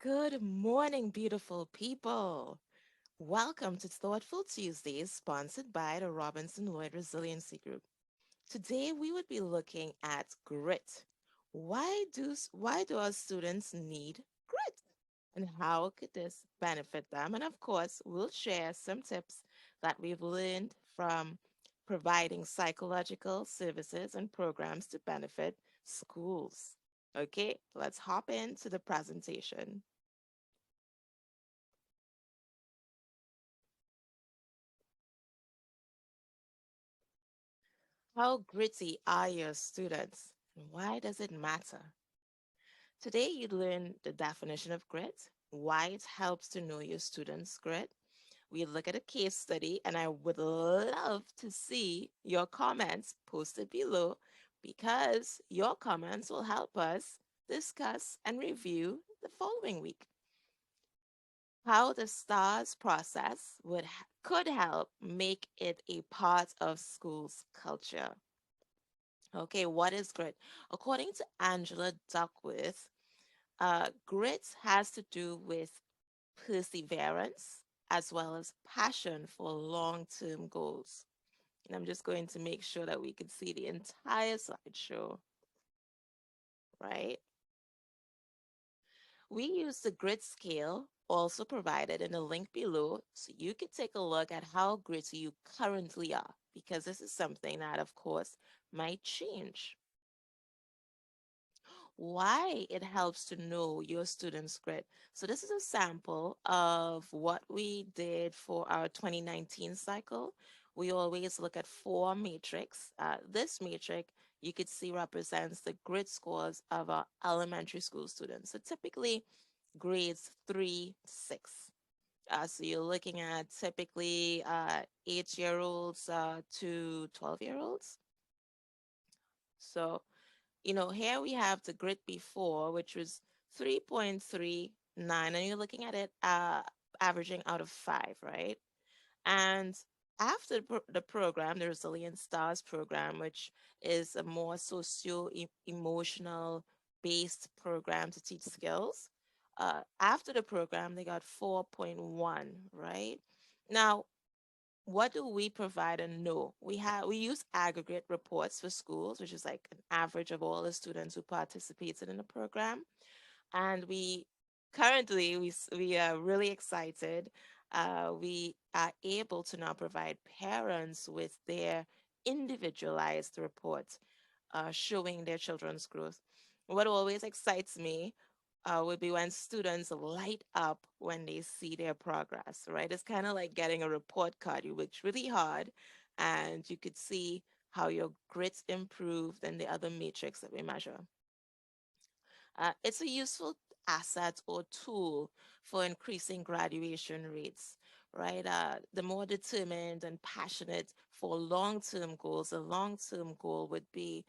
Good morning, beautiful people. Welcome to Thoughtful Tuesdays, sponsored by the Robinson Lloyd Resiliency Group. Today, we would be looking at grit. Why do our students need grit? And how could this benefit them? And of course, we'll share some tips that we've learned from providing psychological services and programs to benefit schools. Okay, let's hop into the presentation. How gritty are your students? And why does it matter? Today, you learn the definition of grit, why it helps to know your students' grit. We look at a case study, and I would love to see your comments posted below because your comments will help us discuss and review the following week. How the STARS process could help make it a part of school's culture. Okay, what is grit? According to Angela Duckworth, grit has to do with perseverance as well as passion for long-term goals. And I'm just going to make sure that we can see the entire slideshow, right? We use the grit scale also provided in the link below so you can take a look at how gritty you currently are because this is something that, of course, might change. Why it helps to know your student's grit. So this is a sample of what we did for our 2019 cycle. We always look at four matrix. This matrix you could see represents the grit scores of our elementary school students. So typically grades 3 to 6. So you're looking at typically 8-year-olds to 12-year-olds. So here we have the grid before, which was 3.39, and you're looking at it averaging out of 5, right? And after the program, the Resilient Stars program, which is a more socio-emotional based program to teach skills, after the program, they got 4.1, right? Now, what do we provide and know? We use aggregate reports for schools, which is like an average of all the students who participated in the program. And we are really excited. We are able to now provide parents with their individualized reports showing their children's growth. What always excites me would be when students light up when they see their progress, right? It's kind of like getting a report card. You worked really hard and you could see how your grits improved and the other metrics that we measure. It's a useful asset or tool for increasing graduation rates, right? The more determined and passionate for long-term goals, a long-term goal would be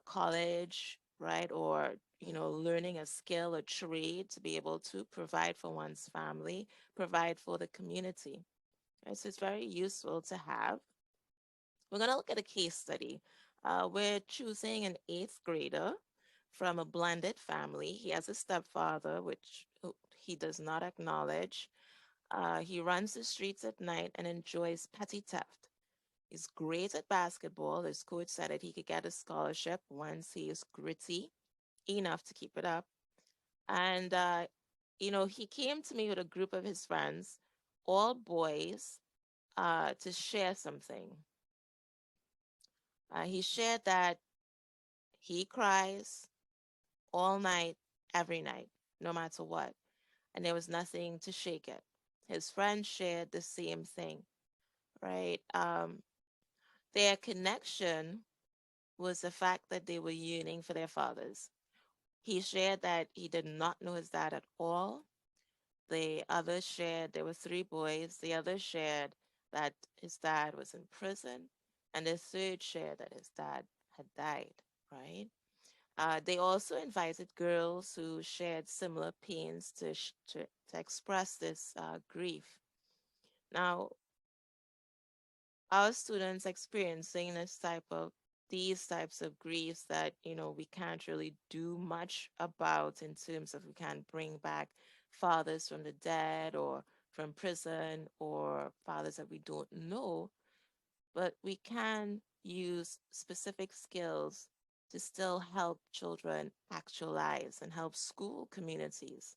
college, right? Or, learning a skill or trade to be able to provide for one's family, provide for the community. Right? So it's very useful to have. We're going to look at a case study. We're choosing an eighth grader from a blended family. He has a stepfather, which he does not acknowledge. He runs the streets at night and enjoys petty theft. He's great at basketball. His coach said that he could get a scholarship once he is gritty enough to keep it up. And, he came to me with a group of his friends, all boys, to share something. He shared that he cries all night, every night, no matter what, and there was nothing to shake it. His friends shared the same thing, right? Their connection was the fact that they were yearning for their fathers. He shared that he did not know his dad at all. The others shared, there were three boys. The others shared that his dad was in prison, and the third shared that his dad had died, right? They also invited girls who shared similar pains to express this grief. Now, our students experiencing this type of these types of griefs that, we can't really do much about in terms of we can't bring back fathers from the dead or from prison or fathers that we don't know, but we can use specific skills to still help children actualize and help school communities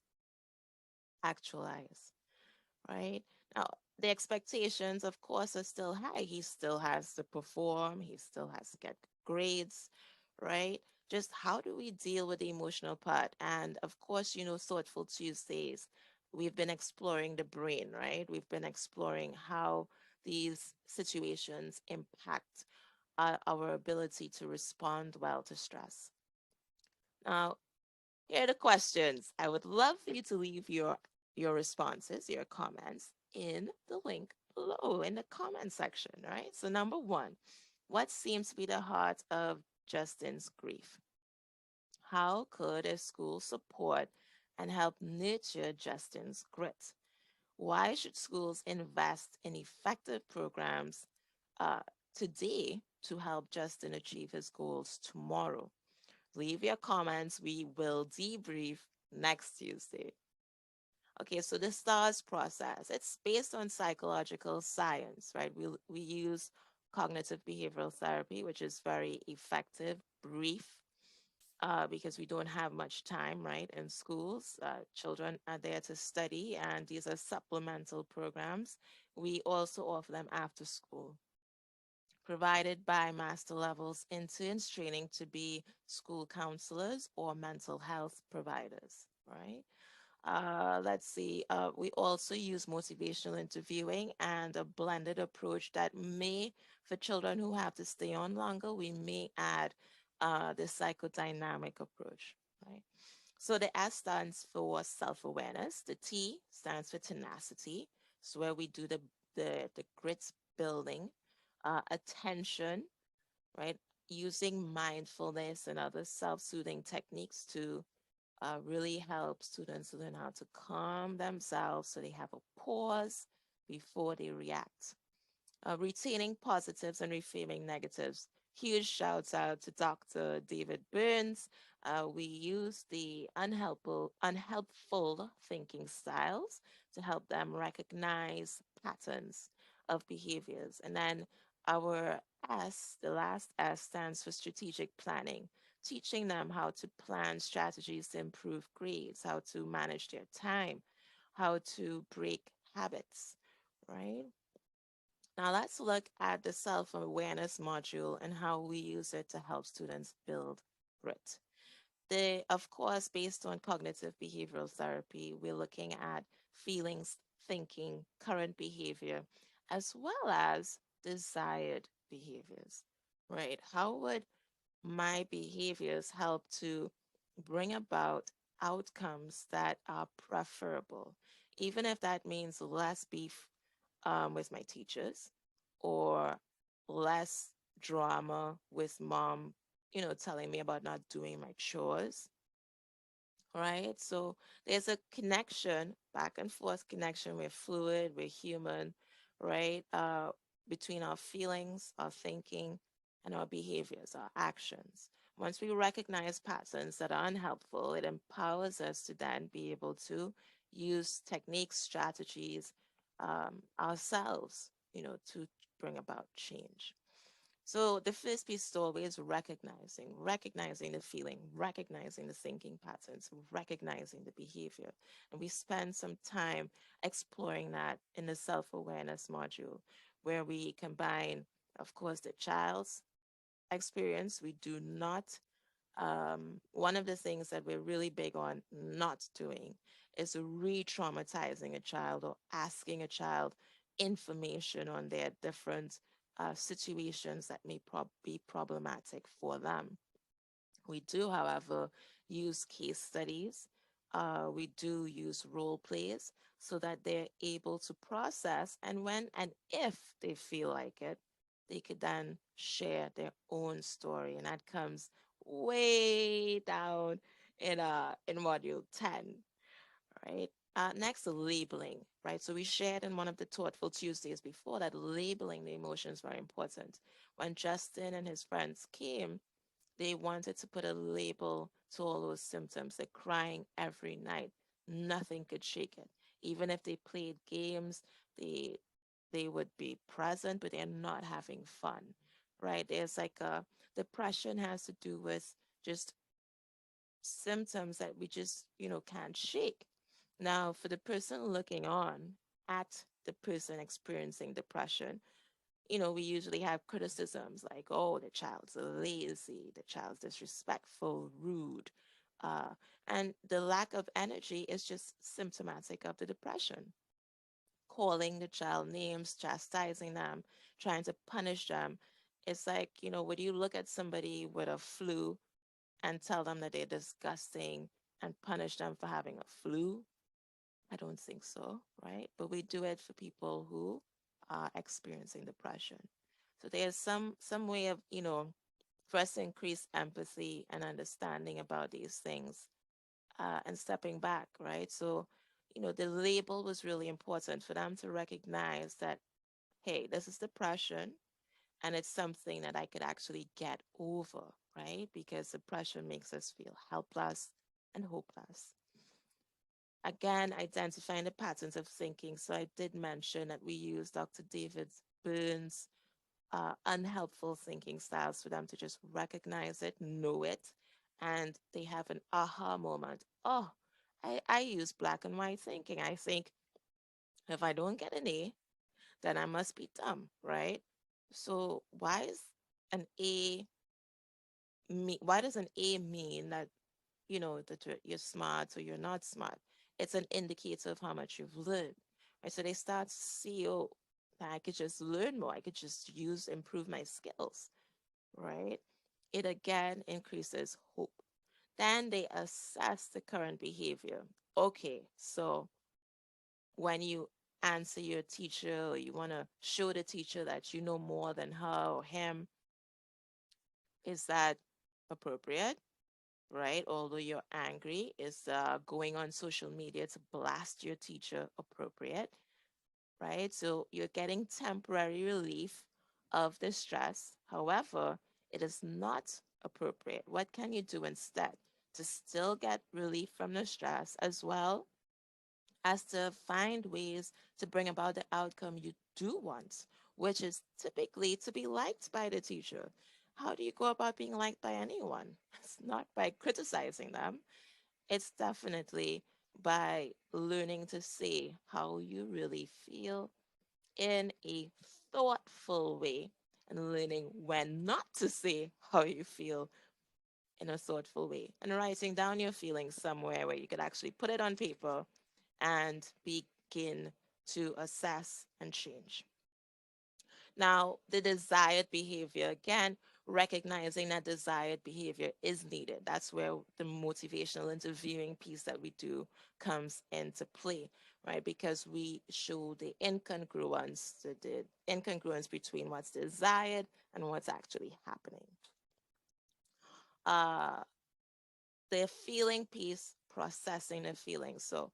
actualize, right? Now, the expectations, of course, are still high. He still has to perform, he still has to get grades, right? Just how do we deal with the emotional part? And of course, Thoughtful Tuesdays, we've been exploring the brain, right? We've been exploring how these situations impact our ability to respond well to stress. Now, here are the questions. I would love for you to leave your responses, your comments in the link below in the comment section, right? So number one, what seems to be the heart of Justin's grief? How could a school support and help nurture Justin's grit? Why should schools invest in effective programs uh, today to help Justin achieve his goals tomorrow? Leave your comments. We will debrief next Tuesday. Okay, so the STARS process, it's based on psychological science, right? We use cognitive behavioral therapy, which is very effective, brief, because we don't have much time, right? In schools, children are there to study, and these are supplemental programs. We also offer them after school, provided by master levels interns training to be school counselors or mental health providers, right? Let's see. We also use motivational interviewing and a blended approach that may, for children who have to stay on longer, we may add the psychodynamic approach, right? So the S stands for self-awareness. The T stands for tenacity. So where we do the grit building, attention, right? Using mindfulness and other self-soothing techniques to really help students learn how to calm themselves so they have a pause before they react. Retaining positives and reframing negatives. Huge shouts out to Dr. David Burns. We use the unhelpful thinking styles to help them recognize patterns of behaviors. And then our S, the last S, stands for strategic planning, teaching them how to plan strategies to improve grades, how to manage their time, how to break habits, right? Now let's look at the self-awareness module and how we use it to help students build grit. Of course, based on cognitive behavioral therapy, we're looking at feelings, thinking, current behavior, as well as desired behaviors, right? How would my behaviors help to bring about outcomes that are preferable, even if that means less beef with my teachers or less drama with mom, telling me about not doing my chores, right? So there's a connection, back and forth connection. We're fluid, we're human, right? Between our feelings, our thinking, and our behaviors, our actions. Once we recognize patterns that are unhelpful, it empowers us to then be able to use techniques, strategies ourselves, to bring about change. So the first piece is always recognizing the feeling, recognizing the thinking patterns, recognizing the behavior. And we spend some time exploring that in the self-awareness module, where we combine, of course, the child's experience. We do not one of the things that we're really big on not doing is re-traumatizing a child or asking a child information on their different situations that may be problematic for them. We do, however, use case studies. We do use role plays so that they're able to process, and when and if they feel like it, they could then share their own story. And that comes way down in module 10, right? Next, labeling, right? So we shared in one of the Thoughtful Tuesdays before that labeling the emotions were important. When Justin and his friends came, they wanted to put a label to all those symptoms. They're crying every night. Nothing could shake it. Even if they played games, they they would be present, but they're not having fun, right? There's like a depression has to do with just symptoms that we just, can't shake. Now, for the person looking on at the person experiencing depression, we usually have criticisms like, oh, the child's lazy, the child's disrespectful, rude. Uh, and the lack of energy is just symptomatic of the depression. Calling the child names, chastising them, trying to punish them. It's like, would you look at somebody with a flu and tell them that they're disgusting and punish them for having a flu? I don't think so, right? But we do it for people who are experiencing depression. So there's some way of, for us to increase empathy and understanding about these things, and stepping back, right? So, the label was really important for them to recognize that, hey, this is depression and it's something that I could actually get over, right? Because depression makes us feel helpless and hopeless. Again, identifying the patterns of thinking. So I did mention that we use Dr. David Burns' unhelpful thinking styles for them to just recognize it, know it, and they have an aha moment. Oh, I use black and white thinking. I think if I don't get an A, then I must be dumb, right? So an A why does an A mean that that you're smart or you're not smart? It's an indicator of how much you've learned, right? So they start to see, oh, I could just learn more. I could just improve my skills, right? It again increases hope. Then they assess the current behavior. Okay, so when you answer your teacher or you want to show the teacher that you know more than her or him, is that appropriate? Right? Although you're angry, is going on social media to blast your teacher appropriate? Right? So you're getting temporary relief of the stress. However, it is not appropriate. What can you do instead to still get relief from the stress as well as to find ways to bring about the outcome you do want, which is typically to be liked by the teacher? How do you go about being liked by anyone? It's not by criticizing them, it's definitely by learning to say how you really feel in a thoughtful way and learning when not to say how you feel in a thoughtful way and writing down your feelings somewhere where you could actually put it on paper and begin to assess and change. Now, the desired behavior, again, recognizing that desired behavior is needed. That's where the motivational interviewing piece that we do comes into play, right? Because we show the incongruence between what's desired and what's actually happening. Uh, the feeling piece, processing the feelings. So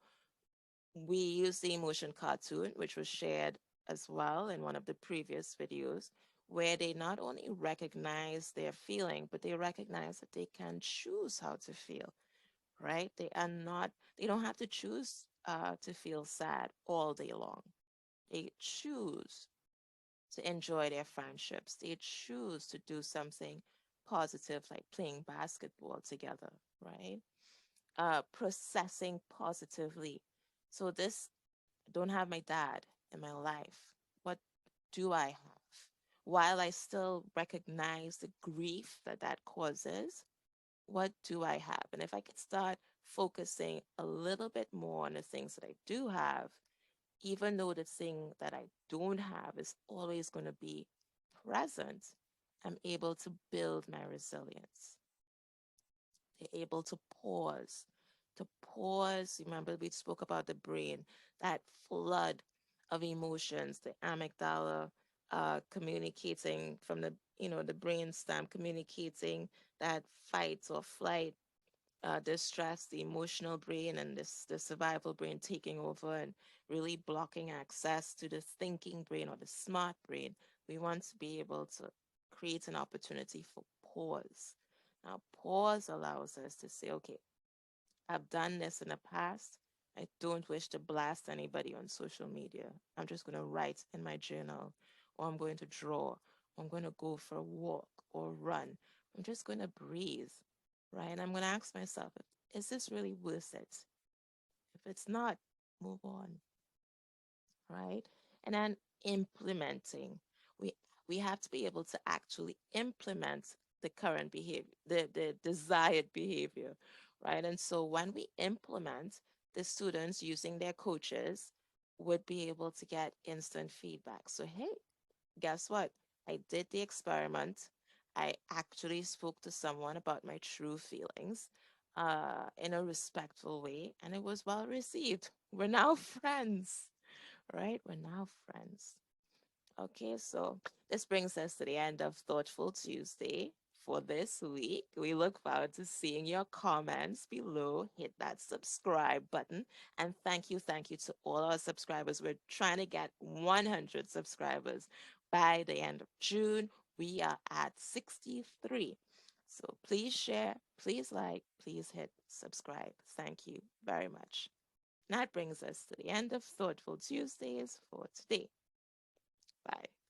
we use the emotion cartoon, which was shared as well in one of the previous videos, where they not only recognize their feeling, but they recognize that they can choose how to feel, right? They don't have to choose to feel sad all day long. They choose to enjoy their friendships. They choose to do something positive, like playing basketball together, right? Processing positively. So this don't have my dad in my life. What do I have? While I still recognize the grief that that causes, what do I have? And if I could start focusing a little bit more on the things that I do have, even though the thing that I don't have is always going to be present, I'm able to build my resilience. They're able to pause. To pause, remember we spoke about the brain, that flood of emotions, the amygdala communicating from the brainstem, communicating that fight or flight the stress, the emotional brain, and the survival brain taking over and really blocking access to the thinking brain or the smart brain. We want to be able to create an opportunity for pause. Now, pause allows us to say, okay, I've done this in the past. I don't wish to blast anybody on social media. I'm just going to write in my journal, or I'm going to draw, or I'm going to go for a walk or run. I'm just going to breathe, right? And I'm going to ask myself, is this really worth it? If it's not, move on, right? And then implementing. We we have to be able to actually implement the current behavior, the desired behavior, right? And so when we implement, the students using their coaches would be able to get instant feedback. So hey, guess what? I did the experiment. I actually spoke to someone about my true feelings in a respectful way, and it was well received. We're now friends, right? We're now friends. Okay, so this brings us to the end of Thoughtful Tuesday for this week. We look forward to seeing your comments below. Hit that subscribe button. And thank you to all our subscribers. We're trying to get 100 subscribers by the end of June. We are at 63. So please share, please like, please hit subscribe. Thank you very much. That brings us to the end of Thoughtful Tuesdays for today. Bye.